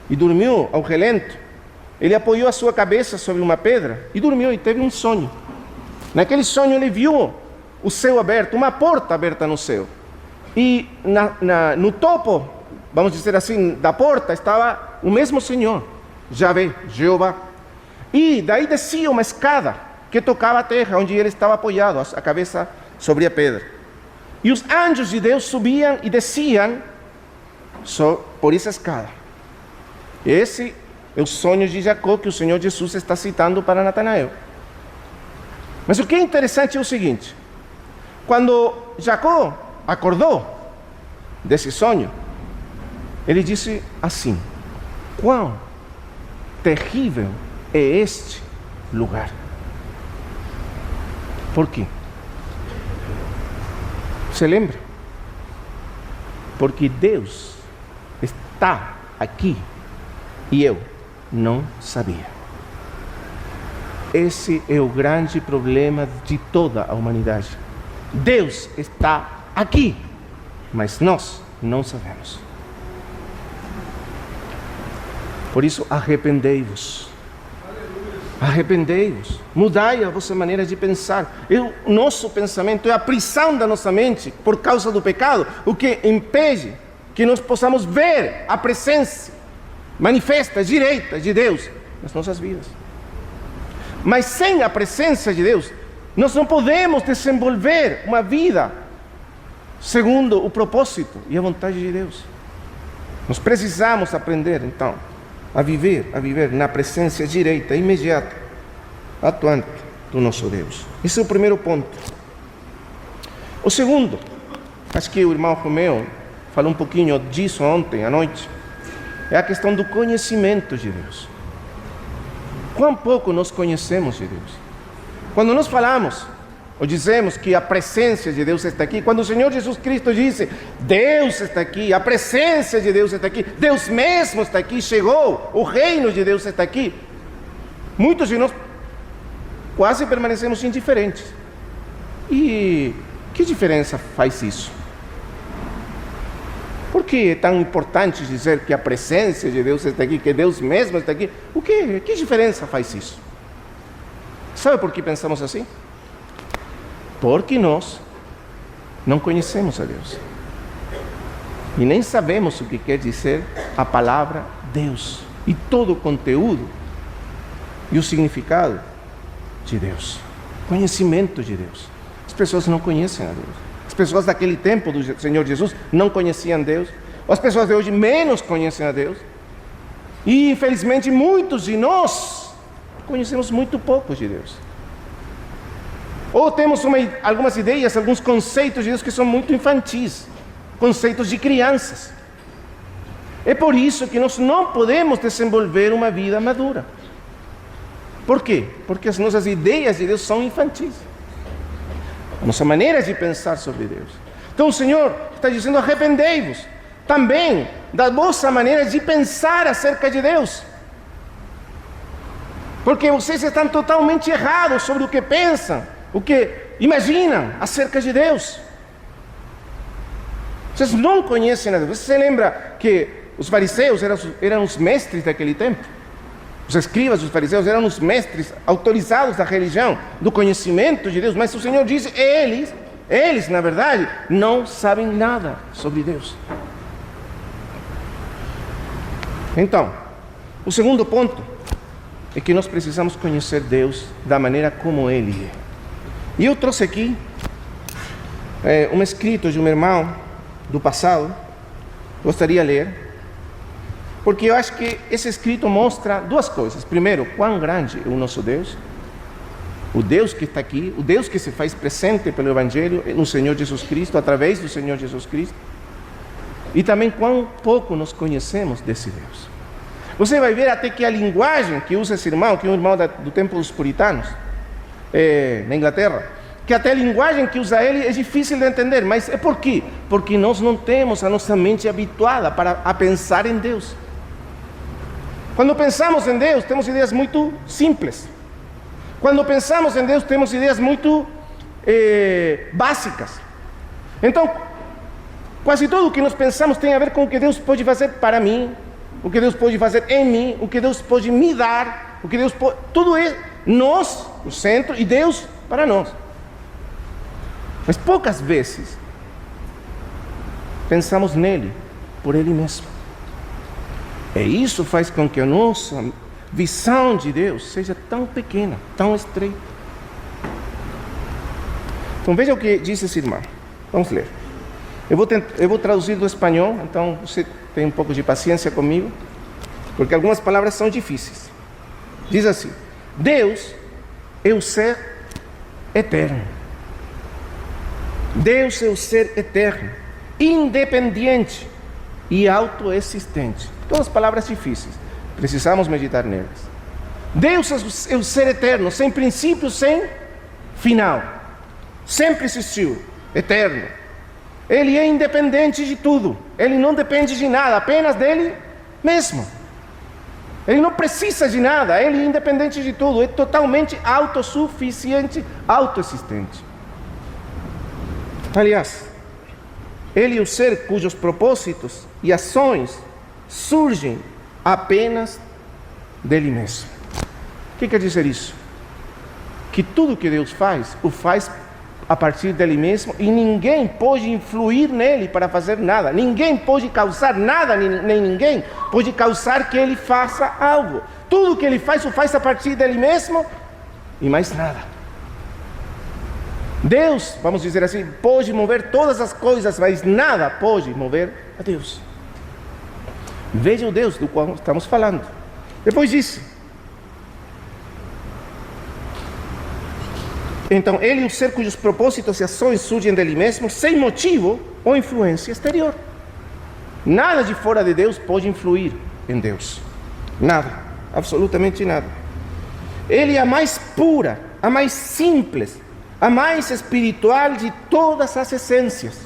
e dormiu ao relento. Ele apoiou a sua cabeça sobre uma pedra e dormiu e teve um sonho. Naquele sonho ele viu o céu aberto, uma porta aberta no céu. E no topo, vamos dizer assim, da porta estava o mesmo Senhor, Yahvé, Jeová. E daí descia uma escada que tocava a terra, onde ele estava apoiado, a cabeça sobre a pedra. E os anjos de Deus subiam e desciam por essa escada. Esse é o sonho de Jacó que o Senhor Jesus está citando para Natanael. Mas o que é interessante é o seguinte: quando Jacó acordou desse sonho, ele disse assim: quão terrível é este lugar. Por quê? Você lembra? Porque Deus está aqui e eu não sabia. Esse é o grande problema de toda a humanidade. Deus está aqui, mas nós não sabemos. Por isso, arrependei-vos. Arrependei-vos. Mudai a vossa maneira de pensar. O nosso pensamento é a prisão da nossa mente por causa do pecado, o que impede que nós possamos ver a presença manifesta, direita de Deus nas nossas vidas. Mas sem a presença de Deus, nós não podemos desenvolver uma vida segundo o propósito e a vontade de Deus. Nós precisamos aprender, então, a viver na presença direita, imediata, atuante do nosso Deus. Esse é o primeiro ponto. O segundo, acho que o irmão Romeu falou um pouquinho disso ontem à noite, é a questão do conhecimento de Deus. Quão pouco nós conhecemos de Deus. Quando nós falamos ou dizemos que a presença de Deus está aqui, quando o Senhor Jesus Cristo disse, Deus está aqui, a presença de Deus está aqui, Deus mesmo está aqui, chegou, o reino de Deus está aqui, muitos de nós quase permanecemos indiferentes. E que diferença faz isso? Por que é tão importante dizer que a presença de Deus está aqui, que Deus mesmo está aqui? Que diferença faz isso? Sabe por que pensamos assim? Porque nós não conhecemos a Deus. E nem sabemos o que quer dizer a palavra Deus. E todo o conteúdo e o significado de Deus. Conhecimento de Deus. As pessoas não conhecem a Deus. As pessoas daquele tempo do Senhor Jesus não conheciam Deus. As pessoas de hoje menos conhecem a Deus. E infelizmente muitos de nós conhecemos muito pouco de Deus. Ou temos algumas ideias, alguns conceitos de Deus que são muito infantis, conceitos de crianças. É por isso que nós não podemos desenvolver uma vida madura. Por quê? Porque as nossas ideias de Deus são infantis. A nossa maneira de pensar sobre Deus. Então o Senhor está dizendo, arrependei-vos também da vossa maneira de pensar acerca de Deus. Porque vocês estão totalmente errados sobre o que pensam, o que imaginam acerca de Deus. Vocês não conhecem a Deus. Você se lembra que os fariseus eram os mestres daquele tempo? Os escribas dos fariseus eram os mestres autorizados da religião, do conhecimento de Deus. Mas o Senhor diz, eles na verdade, não sabem nada sobre Deus. Então, o segundo ponto é que nós precisamos conhecer Deus da maneira como Ele é. E eu trouxe aqui um escrito de um irmão do passado, gostaria de ler, porque eu acho que esse escrito mostra duas coisas. Primeiro, quão grande é o nosso Deus, o Deus que está aqui, o Deus que se faz presente pelo Evangelho no Senhor Jesus Cristo, através do Senhor Jesus Cristo, e também quão pouco nós conhecemos desse Deus. Você vai ver até que a linguagem que usa esse irmão, que é um irmão do tempo dos puritanos, na Inglaterra, que até a linguagem que usa ele é difícil de entender, mas é por quê? Porque nós não temos a nossa mente habituada a pensar em Deus. Quando pensamos em Deus, temos ideias muito simples. Quando pensamos em Deus, temos ideias muito básicas. Então, quase tudo o que nós pensamos tem a ver com o que Deus pode fazer para mim, o que Deus pode fazer em mim, o que Deus pode me dar, o que Deus pode... Tudo é nós, o centro, e Deus para nós. Mas poucas vezes pensamos nele, por ele mesmo. E isso faz com que a nossa visão de Deus seja tão pequena, tão estreita. Então veja o que diz esse irmão. Vamos ler. Eu vou traduzir do espanhol, então você tem um pouco de paciência comigo, porque algumas palavras são difíceis. Diz assim: Deus é o ser eterno. Deus é o ser eterno, independente e autoexistente. Todas palavras difíceis, precisamos meditar nelas. Deus é o ser eterno, sem princípio, sem final. Sempre existiu, eterno. Ele é independente de tudo. Ele não depende de nada, apenas dele mesmo. Ele não precisa de nada, ele é independente de tudo. É totalmente autossuficiente, autoexistente. Aliás, ele é o ser cujos propósitos e ações surgem apenas dele mesmo. O que quer dizer isso? Que tudo que Deus faz, o faz a partir dele mesmo, e ninguém pode influir nele para fazer nada. Ninguém pode causar nada, nem ninguém pode causar que ele faça algo. Tudo que ele faz, o faz a partir dele mesmo e mais nada. Deus, vamos dizer assim, pode mover todas as coisas, mas nada pode mover a Deus. Veja o Deus do qual estamos falando. Depois disso, então, ele é o ser cujos propósitos e ações surgem dele mesmo, sem motivo ou influência exterior. Nada de fora de Deus pode influir em Deus. Nada, absolutamente nada. Ele é a mais pura, a mais simples, a mais espiritual de todas as essências.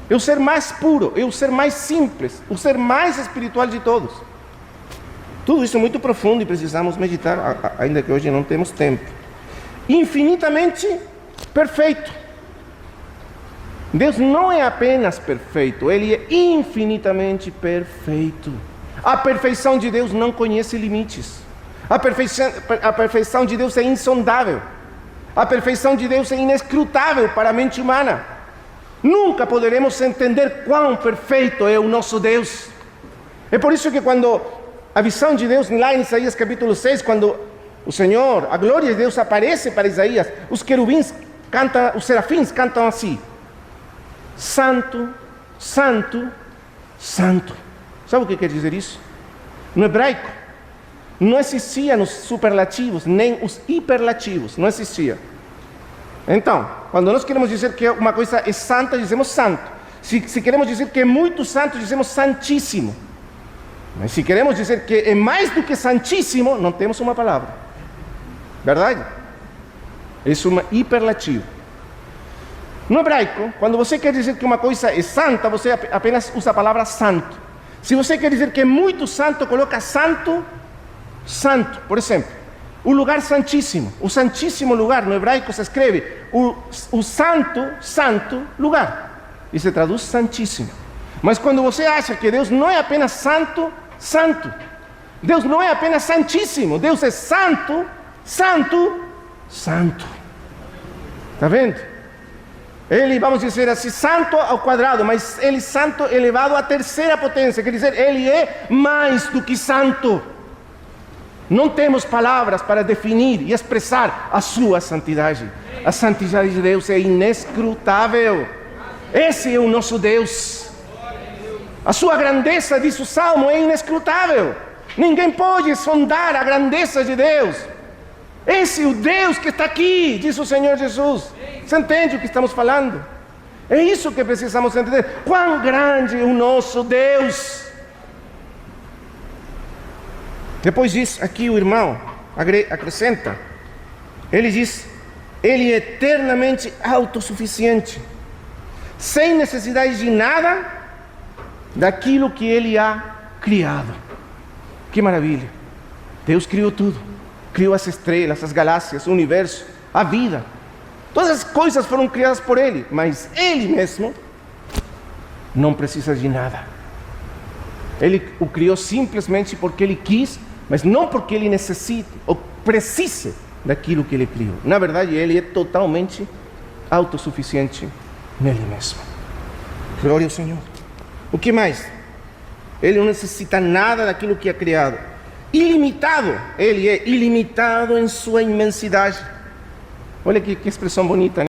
É o ser mais puro, é o ser mais simples, o ser mais espiritual de todos. Tudo isso é muito profundo e precisamos meditar, ainda que hoje não temos tempo. Infinitamente perfeito. Deus não é apenas perfeito, ele é infinitamente perfeito. A perfeição de Deus não conhece limites. A perfeição de Deus é insondável. A perfeição de Deus é inescrutável para a mente humana. Nunca poderemos entender quão perfeito é o nosso Deus. É por isso que quando a visão de Deus, lá em Isaías capítulo 6, quando o Senhor, a glória de Deus aparece para Isaías, os querubins cantam, os serafins cantam assim: Santo, Santo, Santo. Sabe o que quer dizer isso? No hebraico não existiam os superlativos, nem os hiperlativos, não existia. Então, quando nós queremos dizer que uma coisa é santa, dizemos santo. Se queremos dizer que é muito santo, dizemos santíssimo. Mas se queremos dizer que é mais do que santíssimo, não temos uma palavra. Verdade? Isso é um hiperlativo. No hebraico, quando você quer dizer que uma coisa é santa, você apenas usa a palavra santo. Se você quer dizer que é muito santo, coloca santo, santo. Por exemplo, o lugar santíssimo. O santíssimo lugar, no hebraico se escreve o santo, santo lugar. E se traduz santíssimo. Mas quando você acha que Deus não é apenas santo, santo. Deus não é apenas santíssimo. Deus é santo, santo, santo. Está vendo? Ele, vamos dizer assim, santo ao quadrado, mas ele santo elevado à terceira potência. Quer dizer, ele é mais do que santo. Não temos palavras para definir e expressar a sua santidade. A santidade de Deus é inescrutável. Esse é o nosso Deus. A sua grandeza, diz o Salmo, é inescrutável. Ninguém pode sondar a grandeza de Deus. Esse é o Deus que está aqui, diz o Senhor Jesus. Você entende o que estamos falando? É isso que precisamos entender. Quão grande é o nosso Deus. Depois diz aqui o irmão, acrescenta. Ele diz, ele é eternamente autossuficiente, sem necessidade de nada daquilo que ele ha criado. Que maravilha. Deus criou tudo. Criou as estrelas, as galáxias, o universo, a vida. Todas as coisas foram criadas por ele, mas ele mesmo não precisa de nada. Ele o criou simplesmente porque Ele quis, mas não porque Ele necessite ou precise daquilo que Ele criou. Na verdade, Ele é totalmente autossuficiente nele mesmo. Glória ao Senhor. O que mais? Ele não necessita nada daquilo que é criado. Ilimitado. Ele é ilimitado em sua imensidade. Olha que expressão bonita, né?